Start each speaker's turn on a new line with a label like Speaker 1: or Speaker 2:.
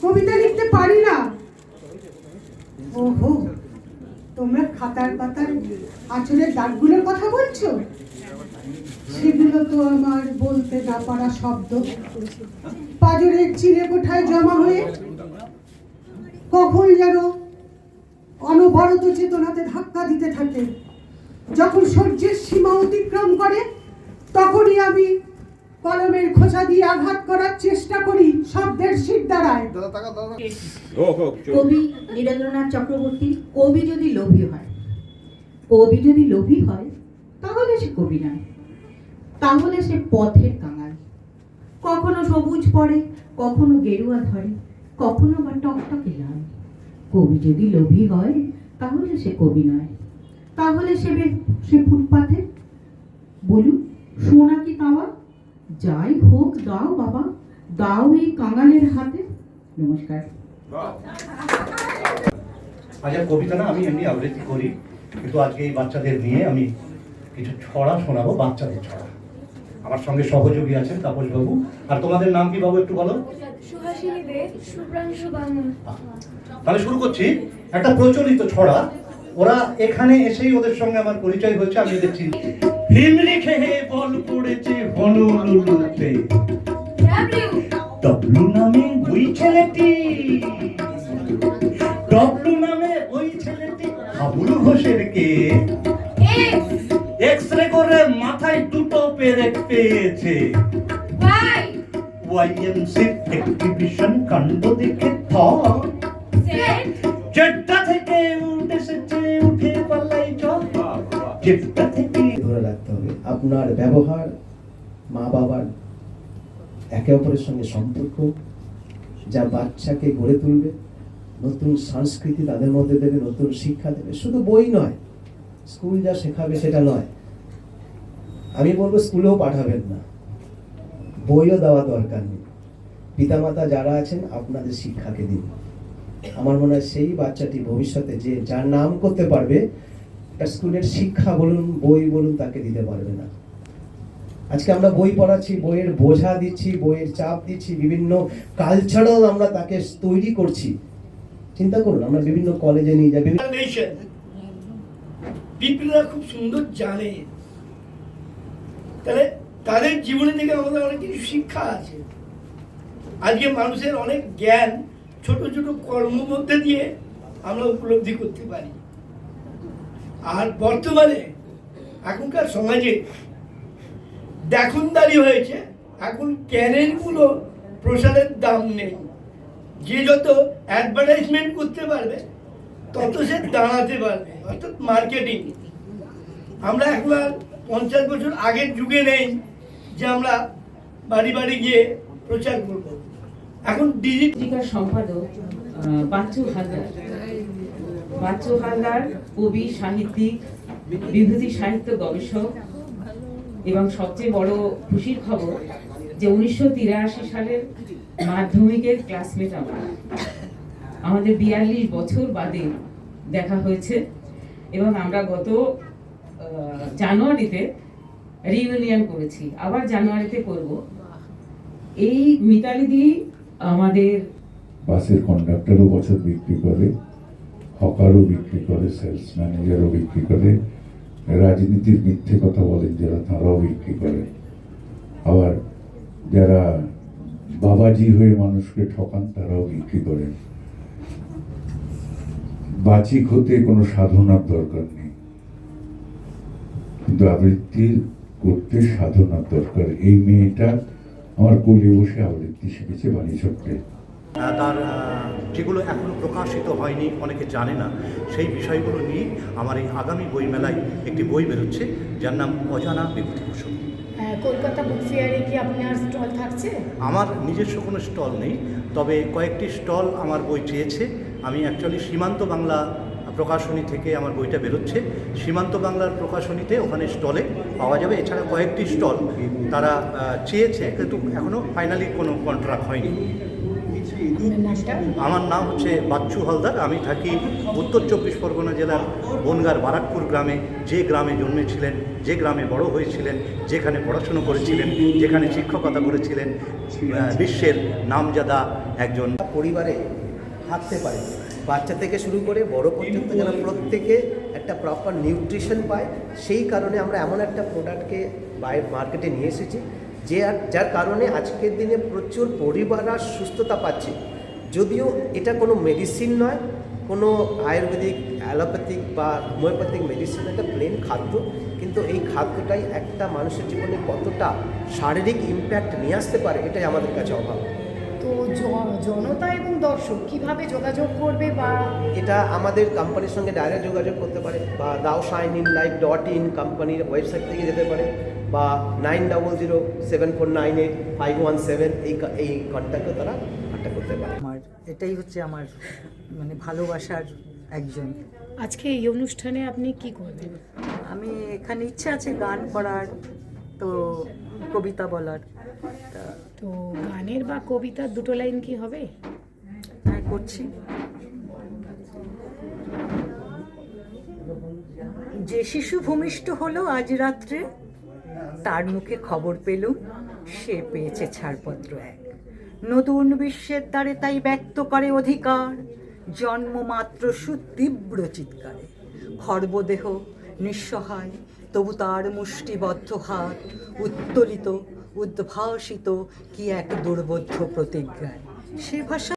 Speaker 1: কবিতা লিখতে পারি না। ওহো, তোমরা খাতার পাতার আঁচলের দাগগুলোর কথা বলছো? সেগুলো তো আমার বলতে না পারা শব্দ, পাঁজরের চিড়ে কোঠায় জমা হয়ে কখন যেন অনবরত চেতনাতে ধাক্কা দিতে থাকে। যখন সূর্যের সীমা অতিক্রম করে, তখনই আমি কলমের খোঁচা দিয়ে আঘাত করার চেষ্টা করি শব্দের শির দ্বারায়।
Speaker 2: কবি নীরেন্দ্রনাথ চক্রবর্তী কবি যদি লোভী হয় তাহলে সে কবি নয়, তাহলে সে পথের কাঙাল। কখনো সবুজ পড়ে, কখনো গেরুয়া ধরে, কখনো বা টকটকে লাল। কবি যদি লোভী হয় তাহলে সে কবি নয়, তাহলে সে ফুটপাথে। বলুন, সোনা কি তাওয়া? যাই হোক দাও বাবা, দাও এই কাঙালের হাতে। নমস্কার।
Speaker 3: আজ কবিতা না, আমি এমনি আবৃত্তি করি, কিন্তু আজকে এই বাচ্চাদের নিয়ে আমি কিছু ছড়া শোনাবো, বাচ্চাদের ছড়া। আমার সঙ্গে সহযোগী আছেন তাপস বাবু। আর তোমাদের নাম কি বাবু একটু বলো?
Speaker 4: সুহাসিনী দে, শুভ্রাংশু বাংলা।
Speaker 3: তাহলে শুরু করছি। একটা প্রচলিত ছড়া, ওরা এখানে এসেই ওদের সঙ্গে আমার পরিচয় হচ্ছে। আমি দেখছি হিমরি খেয়ে বল পড়েছে হনুলুলুতে, ডবলু নামে ওই ছেলেটি, হাবুল ঘোষের কে এক্সরে করে মাথায় দুটো পেরেক পেয়েছে। ওয়াইএমসি এক্সিবিশন কাণ্ড দেখে জেড্ডা থেকে উঠে পাল্লাই জেড্ডা থেকে।
Speaker 5: ধরে রাখতে হবে আপনার ব্যবহার, মা বাবার একে অপরের সঙ্গে সম্পর্ক, যা বাচ্চাকে গড়ে তুলবে, নতুন সংস্কৃতি তাদের মধ্যে দেবে, নতুন শিক্ষা দেবে। শুধু বই নয়, স্কুল যা শেখাবে সেটা নয়। আমি বলবো স্কুলেও পাঠাবেন না, বইও দেওয়া দরকার নেই। পিতামাতা যারা আছেন আপনাদের শিক্ষাকে দিন। আমার মনে হয় সেই বাচ্চাটি ভবিষ্যতে যে যার নাম করতে পারবে, একটা স্কুলের শিক্ষা বলুন, বই বলুন, তাকে দিতে পারবে না। আজকে আমরা বই পড়াচ্ছি, বইয়ের বোঝা দিচ্ছি, বইয়ের চাপ দিচ্ছি, বিভিন্ন কালচারাল আমরা তাকে তৈরি করছি। চিন্তা করুন, আমরা বিভিন্ন কলেজে নিয়ে যাই,
Speaker 6: পিপলরা খুব সুন্দর জানে, তাহলে তাদের জীবনে থেকে আমাদের অনেক কিছু শিক্ষা আছে। আজকে মানুষের অনেক জ্ঞান ছোট ছোট কর্ম মধ্যে দিয়ে আমরা উপলব্ধি করতে পারি। আর বর্তমানে এখনকার সমাজে দেখনদারি হয়েছে, এখন জ্ঞানের কোনো প্রসারের দাম নেই। যে যত অ্যাডভার্টাইজমেন্ট করতে পারবে তত সে দাঁড়াতে পারবে, অর্থাৎ মার্কেটিং। আমরা এখন আর 50 বছর আগের যুগে নেই যে আমরা বাড়ি বাড়ি গিয়ে প্রচার করব। এখন
Speaker 2: ডিজিটাল সম্পাদক বাচ্চু হালদার কবি, সাহিত্যিক, বিভূতি সাহিত্য গবেষক, এবং সবচেয়ে বড় খুশির খবর যে 1983 সালের মাধ্যমিকের ক্লাসমেট আমাদের 42 বছর বাদে দেখা হয়েছে। এবং আমরা গত জানুয়ারিতে রিইউনিয়ন করেছি, আবার জানুয়ারিতে করব। এই মিতালি দি আমাদের
Speaker 7: বাসের কন্ডাক্টরও বছর বিক্রি করে, হকারও বিক্রি করে, সেলস ম্যানেজারও বিক্রি করে, রাজনীতির মিথ্যে কথা বলেন যারা, তারাও বিক্রি করে, আবার যারা বাবাজি হয়ে মানুষকে ঠকান তারাও বিক্রি করেন। বাচিক হতে কোনো সাধনার দরকার নেই, কিন্তু আবৃত্তি করতে সাধনার দরকার। এই মেয়েটা আমার কোলে বসে আবৃত্তি শিখেছে বাণীচক্রে।
Speaker 3: তার যেগুলো এখনো প্রকাশিত হয়নি, অনেকে জানে না, সেই বিষয়গুলো নিয়ে আমার এই আগামী বইমেলায় একটি বই বেরোচ্ছে, যার নাম অজানা বিভূতিভূষণ।
Speaker 4: কলকাতা বুক ফেয়ারে কি আপনার স্টল থাকছে?
Speaker 3: আমার নিজস্ব কোনো স্টল নেই, তবে কয়েকটি স্টল আমার বই চেয়েছে। আমি অ্যাকচুয়ালি সীমান্ত বাংলা প্রকাশনী থেকে আমার বইটা বেরোচ্ছে, সীমান্ত বাংলার প্রকাশনীতে, ওখানে স্টলে পাওয়া যাবে। এছাড়া কয়েকটি স্টল তারা চেয়েছে, কিন্তু এখনও ফাইনালি কোনো কন্ট্রাক্ট হয়নি।
Speaker 4: আপনার নামটা?
Speaker 3: আমার নাম হচ্ছে বাচ্চু হালদার। আমি থাকি উত্তর 24 পরগনা জেলার বনগাঁর বারাকপুর গ্রামে। যে গ্রামে জন্মেছিলেন, যে গ্রামে বড় হয়েছিলেন, যেখানে পড়াশুনো করেছিলেন, যেখানে শিক্ষকতা করেছিলেন, বিশ্বের নামজাদা একজন
Speaker 5: পরিবারে থাকতে পারে, বাচ্চা থেকে শুরু করে বড় পর্যন্ত যেন প্রত্যেকে একটা প্রপার নিউট্রিশন পায়, সেই কারণে আমরা এমন একটা প্রোডাক্টকে বাইরে মার্কেটে নিয়ে এসেছি যার কারণে আজকের দিনে প্রচুর পরিবাররা সুস্থতা পাচ্ছে। যদিও এটা কোনো মেডিসিন নয়, কোনো আয়ুর্বেদিক, অ্যালোপ্যাথিক বা হোমিওপ্যাথিক মেডিসিন, একটা প্লেন খাদ্য, কিন্তু এই খাদ্যটাই একটা মানুষের জীবনে কতটা শারীরিক ইম্প্যাক্ট নিয়ে আসতে পারে এটাই আমাদের কাছে অভাব।
Speaker 4: তো জনতা এবং দর্শক কিভাবে যোগাযোগ করবে বা
Speaker 5: এটা আমাদের কোম্পানির সঙ্গে ডাইরেক্ট যোগাযোগ করতে পারে, বা daoshininlife.in কোম্পানির ওয়েবসাইট থেকে যেতে পারে, বা 9007498517 এই কন্ট্যাক্টে তারা কন্ট্যাক্ট করতে পারে।
Speaker 8: আমার এটাই হচ্ছে আমার মানে ভালোবাসার একজন।
Speaker 4: আজকে এই অনুষ্ঠানে আপনি কি করবেন?
Speaker 8: আমি এখানে ইচ্ছে আছে গান করার, তো কবিতা বলার, তা
Speaker 4: তো গানের বা কবিতার দুটো লাইন কি হবে?
Speaker 8: হ্যাঁ করছি। যে শিশু ভূমিষ্ঠ হলো আজ রাত্রে, তার মুখে খবর পেলুম সে পেয়েছে ছাড়পত্র এক। নতুন বিশ্বের দ্বারে তাই ব্যক্ত করে অধিকার, জন্মমাত্র সুতীব্র চিৎকারে। খর্বদেহ নিঃসহায়, তবু তার মুষ্টিবদ্ধ হাত উত্তোলিত, উদ্ভাসিত কি এক দুর্বোধ্য প্রতিজ্ঞায়। সে ভাষা